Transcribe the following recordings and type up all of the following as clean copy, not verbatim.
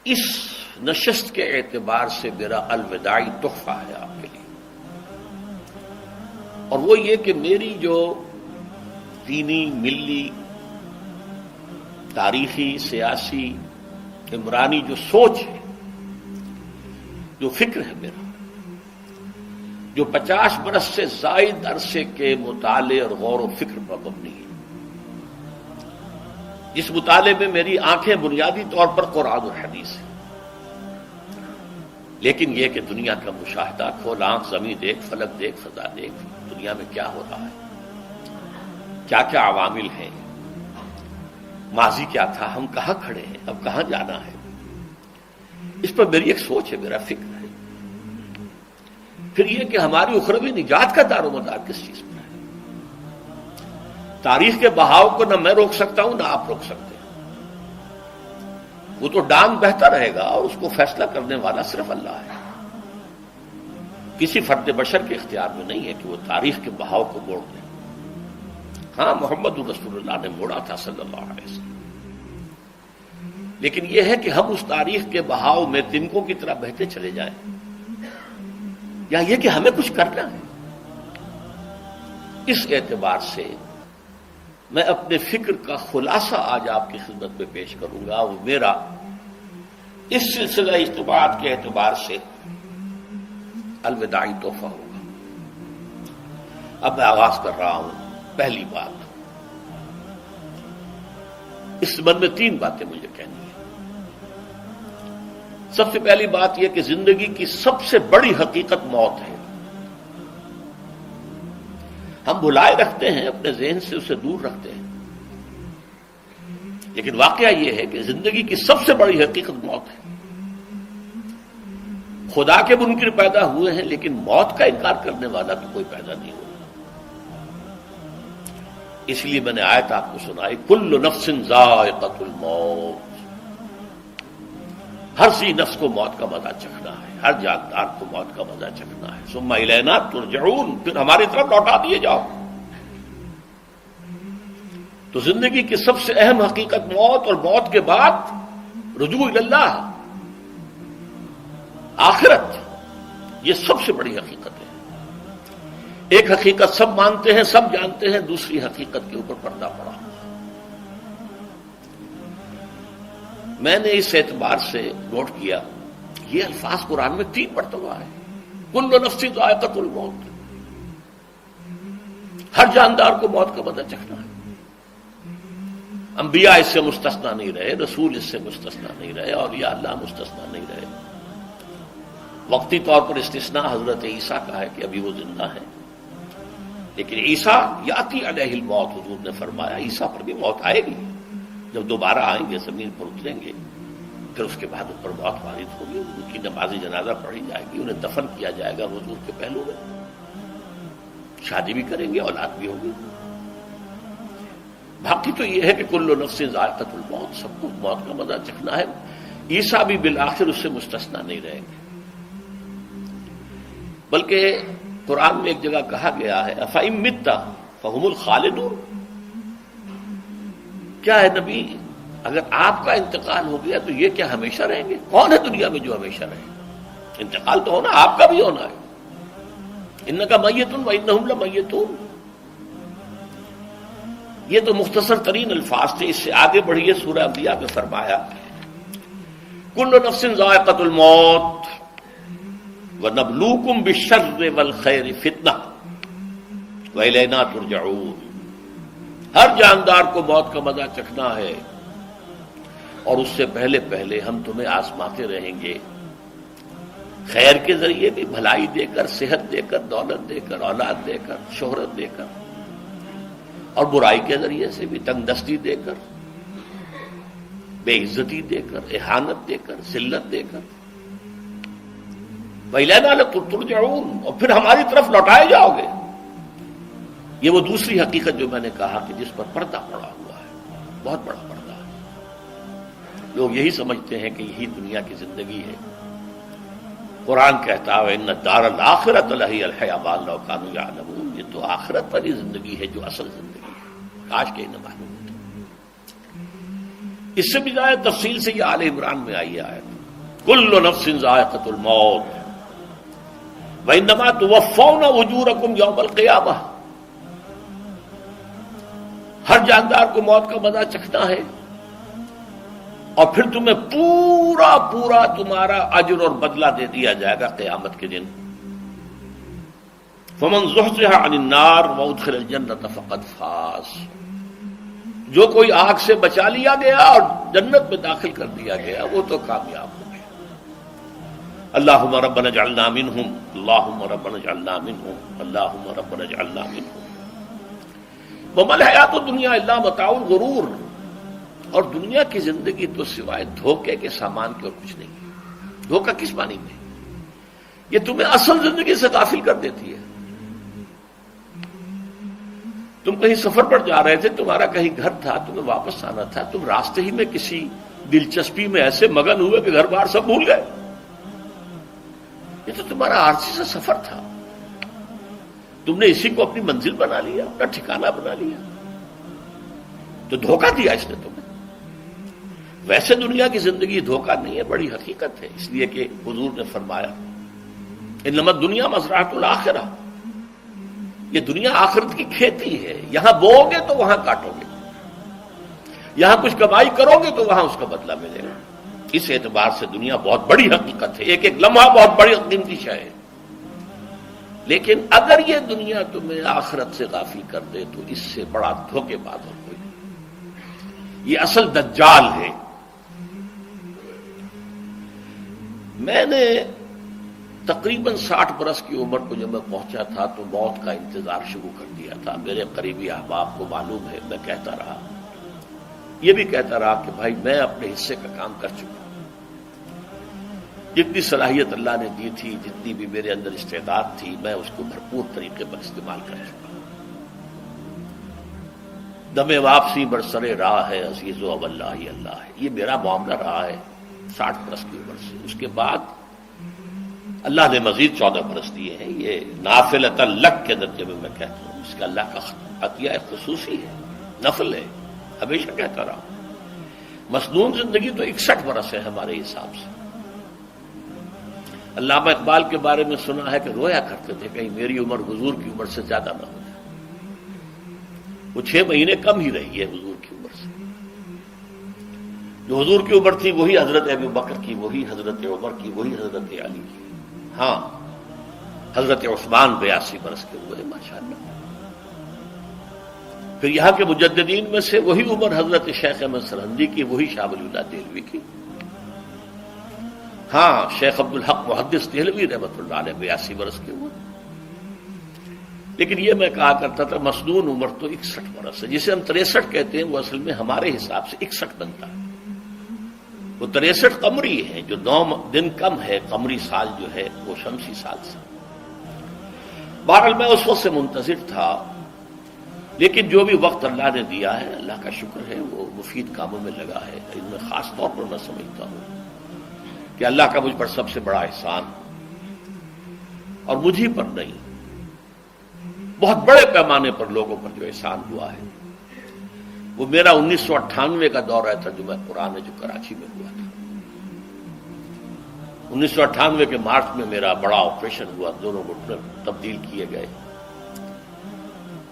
اس نشست کے اعتبار سے میرا الوداعی تحفہ ہے آپ کے لیے، اور وہ یہ کہ میری جو دینی، ملی، تاریخی، سیاسی، عمرانی جو سوچ ہے، جو فکر ہے میرا، جو 50 برس سے زائد عرصے کے مطالعے اور غور و فکر پر مبنی ہے، جس مطالعے میں میری آنکھیں بنیادی طور پر قرآن اور حدیث ہیں، لیکن یہ کہ دنیا کا مشاہدہ، کھول آنکھ، زمین دیکھ، فلک دیکھ، فضا دیکھ، دنیا میں کیا ہو رہا ہے، کیا کیا عوامل ہیں، ماضی کیا تھا، ہم کہاں کھڑے ہیں، اب کہاں جانا ہے، اس پر میری ایک سوچ ہے، میرا فکر ہے۔ پھر یہ کہ ہماری اخروی نجات کا دار و مدار کس چیز پر ہے۔ تاریخ کے بہاؤ کو نہ میں روک سکتا ہوں، نہ آپ روک سکتے ہیں، وہ تو ڈانگ بہتا رہے گا، اور اس کو فیصلہ کرنے والا صرف اللہ ہے۔ کسی فرد بشر کے اختیار میں نہیں ہے کہ وہ تاریخ کے بہاؤ کو موڑ دے۔ ہاں، محمد رسول اللہ نے موڑا تھا صلی اللہ علیہ وسلم، لیکن یہ ہے کہ ہم اس تاریخ کے بہاؤ میں تنکوں کی طرح بہتے چلے جائیں، یا یہ کہ ہمیں کچھ کرنا ہے۔ اس اعتبار سے میں اپنے فکر کا خلاصہ آج آپ کی خدمت میں پیش کروں گا، وہ میرا اس سلسلہ اجتماعات کے اعتبار سے الوداعی تحفہ ہوگا۔ اب میں آغاز کر رہا ہوں۔ پہلی بات، اس سبب میں 3 باتیں مجھے کہنی ہیں۔ سب سے پہلی بات یہ کہ زندگی کی سب سے بڑی حقیقت موت ہے۔ ہم بھلائے رکھتے ہیں، اپنے ذہن سے اسے دور رکھتے ہیں، لیکن واقعہ یہ ہے کہ زندگی کی سب سے بڑی حقیقت موت ہے۔ خدا کے منکر پیدا ہوئے ہیں، لیکن موت کا انکار کرنے والا تو کوئی پیدا نہیں ہوا۔ اس لیے میں نے آیت آپ کو سنائی، کل نفس ذائقۃ الموت، ہر ذی نفس کو موت کا مزہ چکھنا ہے، ہر جاندار کو موت کا مزہ چکھنا ہے۔ ثم الینا ترجعون، پھر ہماری طرف لوٹا دیے جاؤ۔ تو زندگی کی سب سے اہم حقیقت موت، اور موت کے بعد رجوع اللہ، آخرت، یہ سب سے بڑی حقیقت ہے۔ ایک حقیقت سب مانتے ہیں، سب جانتے ہیں، دوسری حقیقت کے اوپر پردہ پڑا۔ میں نے اس اعتبار سے نوٹ کیا، یہ الفاظ قرآن میں 3 مرتبہ ہے، کل نفس ذائقۃ الموت، ہر جاندار کو موت کا مزہ چکھنا ہے۔ انبیاء اس سے مستثنا نہیں رہے، رسول اس سے مستثنا نہیں رہے، اولیاء اللہ مستثنا نہیں رہے۔ وقتی طور پر استثناء حضرت عیسیٰ کا ہے کہ ابھی وہ زندہ ہے، لیکن عیسیٰ یاتی علیہ الموت، حضور نے فرمایا عیسیٰ پر بھی موت آئے گی، جب دوبارہ آئیں گے، زمین پر اتریں گے، پھر اس کے بعد ان پر موت وارد ہوگی، ان کی نماز جنازہ پڑھی جائے گی، انہیں دفن کیا جائے گا حضور کے پہلو میں، شادی بھی کریں گے، اولاد بھی ہوگی۔ باقی تو یہ ہے کہ کل نفس ذائقۃ الموت، سب کو موت کا مزہ چکھنا ہے۔ عیسیٰ بھی بالآخر اس سے مستثنا نہیں رہیں گے، بلکہ قرآن میں ایک جگہ کہا گیا ہے افإن مت فہم الخالدون، کیا ہے نبی، اگر آپ کا انتقال ہو گیا تو یہ کیا ہمیشہ رہیں گے؟ کون ہے دنیا میں جو ہمیشہ رہے؟ انتقال تو ہونا، آپ کا بھی ہونا ہے۔ انک میت وانہم لمیتون، یہ تو مختصر ترین الفاظ تھے۔ اس سے آگے بڑھیے، سورہ انبیاء میں فرمایا کل نفس ذائقۃ الموت وَنَبْلُوكُمْ بِالشَّرِّ وَالْخَيْرِ فِتْنَةً وَإِلَيْنَا تُرْجَعُونَ، ہر جاندار کو موت کا مزہ چکھنا ہے، اور اس سے پہلے پہلے ہم تمہیں آزماتے رہیں گے، خیر کے ذریعے بھی، بھلائی دے کر، صحت دے کر، دولت دے کر، اولاد دے کر، شہرت دے کر، اور برائی کے ذریعے سے بھی، تنگ دستی دے کر، بے عزتی دے کر، اہانت دے کر، ذلت دے کر، وَإِلَيْنَا تُرْجَعُونَ، اور پھر ہماری طرف لوٹائے جاؤ گے۔ یہ وہ دوسری حقیقت جو میں نے کہا کہ جس پر پردہ پڑا ہوا ہے، بہت بڑا پردہ ہے۔ لوگ یہی سمجھتے ہیں کہ یہی دنیا کی زندگی ہے۔ قرآن کہتا ہے إِنَّ الدَّارَ الْآخِرَةَ لَهِيَ الْحَيَوَانُ لَوْ كَانُوا يَعْلَمُونَ، یہ تو آخرت والی زندگی ہے جو اصل زندگی ہے، کاش کہ انہیں معلوم ہوتا۔ اس سے بھی زیادہ تفصیل سے یہ آل عمران میں آئی آیت، کل نفس ذائقۃ الموت وانما توفون اجورکم یوم القیامہ، ہر جاندار کو موت کا مزہ چکھنا ہے اور پھر تمہیں پورا پورا تمہارا اجر اور بدلہ دے دیا جائے گا قیامت کے دن۔ فمن زحزح عن النار وادخل الجنۃ فقد فاز، جو کوئی آگ سے بچا لیا گیا اور جنت میں داخل کر دیا گیا وہ تو کامیاب ہو گیا۔ اللہم ربنا اجعلنا منہم، اللہم ربنا اجعلنا منہم، اللہم ربنا اجعلنا منہم۔ وما الحیات الدنیا الا متاع الغرور، اور دنیا کی زندگی تو سوائے دھوکے کے سامان کے اور کچھ نہیں۔ دھوکہ کس معنی میں؟ یہ تمہیں اصل زندگی سے غافل کر دیتی ہے۔ تم کہیں سفر پر جا رہے تھے، تمہارا کہیں گھر تھا، تمہیں واپس آنا تھا، تم راستے ہی میں کسی دلچسپی میں ایسے مگن ہوئے کہ گھر بار سب بھول گئے۔ یہ تو تمہارا عارضی سا سفر تھا، تم نے اسی کو اپنی منزل بنا لیا، اپنا ٹھکانہ بنا لیا، تو دھوکہ دیا اس نے تمہیں۔ ویسے دنیا کی زندگی دھوکہ نہیں ہے، بڑی حقیقت ہے، اس لیے کہ حضور نے فرمایا انما الدنیا مزرعۃ الآخرہ، یہ دنیا آخرت کی کھیتی ہے، یہاں بو گے تو وہاں کاٹو گے، یہاں کچھ کمائی کرو گے تو وہاں اس کا بدلہ ملے گا۔ اس اعتبار سے دنیا بہت بڑی حقیقت ہے، ایک ایک لمحہ بہت بڑی قیمتی شے ہے، لیکن اگر یہ دنیا تمہیں آخرت سے غافل کر دے تو اس سے بڑا دھوکے باز اور کوئی نہیں۔ یہ اصل دجال ہے۔ میں نے تقریباً 60 برس کی عمر کو جب میں پہنچا تھا تو موت کا انتظار شروع کر دیا تھا۔ میرے قریبی احباب کو معلوم ہے، میں کہتا رہا، یہ بھی کہتا رہا کہ بھائی میں اپنے حصے کا کام کر چکا ہوں، جتنی صلاحیت اللہ نے دی تھی، جتنی بھی میرے اندر استعداد تھی، میں اس کو بھرپور طریقے پر استعمال کر چکا ہوں۔ دم واپسی برسر راہ ہے عزیز و واللہ اللہ ہے، یہ میرا معاملہ رہا ہے 60 برس کی عمر سے۔ اس کے بعد اللہ نے مزید 14 برس دیے ہیں، یہ نافلۃ لک کے درجے میں میں کہتا ہوں، اس کا اللہ کا عطیہ خصوصی ہے، نفل ہے، ہمیشہ کہتا رہا ہوں۔ مسنون زندگی تو 61 برس ہے ہمارے حساب سے۔ علامہ اقبال کے بارے میں سنا ہے کہ رویا کرتے تھے کہیں میری عمر حضور کی عمر سے زیادہ نہ ہو جائے، وہ 6 مہینے کم ہی رہی ہے حضور کی عمر سے۔ جو حضور کی عمر تھی وہی حضرت ابو بکر کی، وہی حضرت عمر کی، وہی حضرت علی کی۔ ہاں، حضرت عثمان 82 برس کے ہوئے ماشاءاللہ۔ پھر یہاں کے مجددین میں سے وہی عمر حضرت شیخ احمد سرہندی کی، وہی شاہ ولی اللہ دہلوی کی۔ ہاں، شیخ عبدالحق محدث دہلوی رحمۃ اللہ علیہ 82 برس کے ہوئے۔ لیکن یہ میں کہا کرتا تھا مسنون عمر تو 61 برس ہے، جسے ہم 63 کہتے ہیں، وہ اصل میں ہمارے حساب سے 61 بنتا ہے۔ وہ 63 قمری ہے، جو 9 دن کم ہے، قمری سال جو ہے وہ شمسی سال سے۔ بہرحال میں اس وقت سے منتظر تھا، لیکن جو بھی وقت اللہ نے دیا ہے، اللہ کا شکر ہے، وہ مفید کاموں میں لگا ہے۔ ان میں خاص طور پر میں سمجھتا ہوں کہ اللہ کا مجھ پر سب سے بڑا احسان، اور مجھے پر نہیں، بہت بڑے پیمانے پر لوگوں پر جو احسان ہوا ہے، وہ میرا 1998 کا دورہ ترجمہ قرآن جو کراچی میں ہوا تھا۔ 1998 کے مارچ میں میرا بڑا آپریشن ہوا، دونوں گھٹنے تبدیل کیے گئے،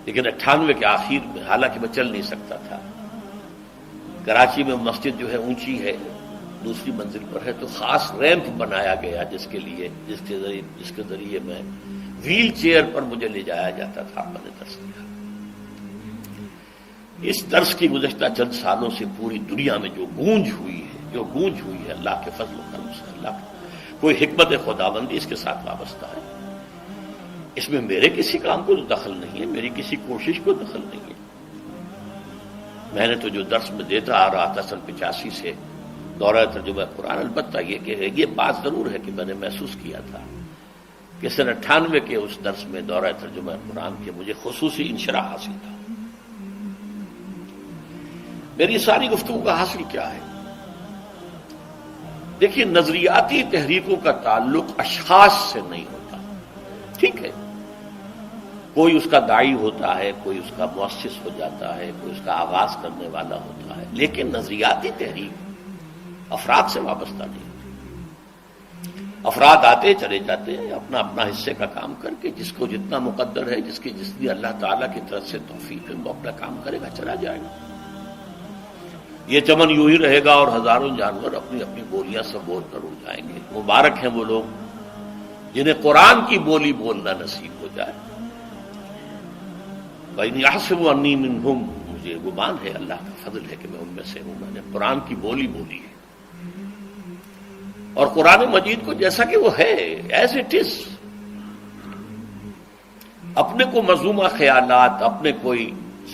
لیکن 98 کے آخر میں، حالانکہ میں چل نہیں سکتا تھا، کراچی میں مسجد جو ہے اونچی ہے، دوسری منزل پر ہے، تو خاص ریمپ بنایا گیا جس کے ذریعے میں ویل چیئر پر مجھے لے جایا جاتا تھا۔ میں نے درس دیا۔ اس درس کی گزشتہ چند سالوں سے پوری دنیا میں جو گونج ہوئی ہے اللہ کے فضل و کرم سے، اللہ کوئی حکمت خداوندی اس کے ساتھ وابستہ ہے۔ اس میں میرے کسی کام کو دخل نہیں ہے، میری کسی کوشش کو دخل نہیں ہے۔ میں نے تو جو درس میں دیتا آ رہا تھا 85 سے دورہ ترجمہ قرآن، البتہ یہ بات ضرور ہے کہ میں نے محسوس کیا تھا کہ 98 کے اس درس میں دورہ ترجمہ قرآن کے مجھے خصوصی انشراح حاصل تھا۔ میری ساری گفتگو کا حاصل کیا ہے؟ دیکھیے، نظریاتی تحریکوں کا تعلق اشخاص سے نہیں ہوتا، ٹھیک ہے، کوئی اس کا داعی ہوتا ہے، کوئی اس کا مؤسس ہو جاتا ہے، کوئی اس کا آغاز کرنے والا ہوتا ہے، لیکن نظریاتی تحریک افراد سے وابستہ نہیں ہوتی۔ افراد آتے چلے جاتے ہیں اپنا اپنا حصے کا کام کر کے، جس کو جتنا مقدر ہے، جس کی جتنی اللہ تعالیٰ کی طرف سے توفیق ہے، وہ اپنا کام کرے گا، چلا جائے گا۔ یہ چمن یوں ہی رہے گا اور ہزاروں جانور اپنی اپنی بولیاں سے بول کر اڑ جائیں گے۔ مبارک ہیں وہ لوگ جنہیں قرآن کی بولی بولنا نصیب ہو جائے۔ وَإِنْ يَحْسَبُوا أَنِّي مِنْهُمْ، مجھے گمان ہے، اللہ کا فضل ہے کہ میں ان میں سے ہوں، میں نے قرآن کی بولی بولی ہے، اور قرآن مجید کو جیسا کہ وہ ہے ایز اٹ از، اپنے کو مذمومہ خیالات، اپنے کوئی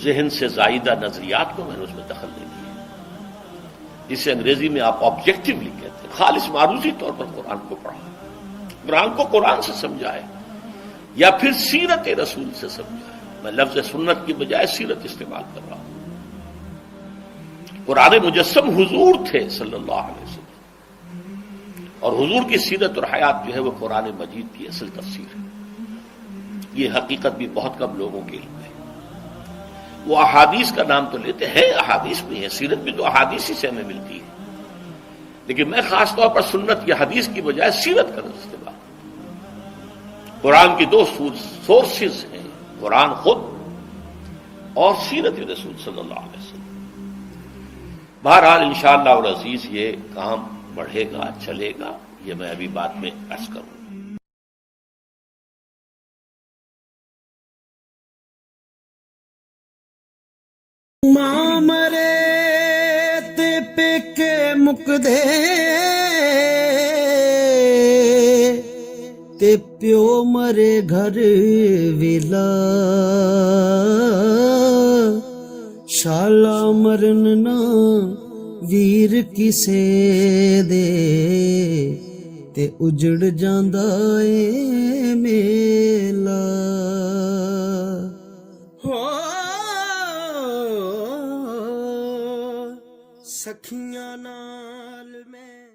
ذہن سے زائدہ نظریات کو میں نے اس میں دخل نہیں دیا، جسے انگریزی میں آپ آبجیکٹیولی کہتے ہیں، خالص معروضی طور پر قرآن کو پڑھا، قرآن کو قرآن سے سمجھائے یا پھر سیرت رسول سے سمجھائے۔ میں لفظ سنت کی بجائے سیرت استعمال کر رہا ہوں۔ قرآن مجسم حضور تھے صلی اللہ علیہ وسلم، اور حضور کی سیرت اور حیات جو ہے وہ قرآن مجید کی اصل تفسیر ہے۔ یہ حقیقت بھی بہت کم لوگوں کے علم ہے۔ وہ احادیث کا نام تو لیتے ہیں، احادیث بھی ہے، سیرت بھی تو احادیث ہی سے ہمیں ملتی ہے، لیکن میں خاص طور پر سنت یا حدیث کی بجائے سیرت کا استعمال۔ قرآن کی دو سورسز ہیں، قرآن خود اور سیرت رسول صلی اللہ علیہ وسلم۔ بہرحال انشاءاللہ العزیز یہ کام بڑھے گا، چلے گا، یہ میں ابھی بعد میں عرض کروں۔ ماں مرے تے پیکے مکدے تے پیو مرے گھر ویلا، شالا مرن نہ ویر کسے دے تے اجڑ جاندا اے میلا۔ سکھیاں نال میں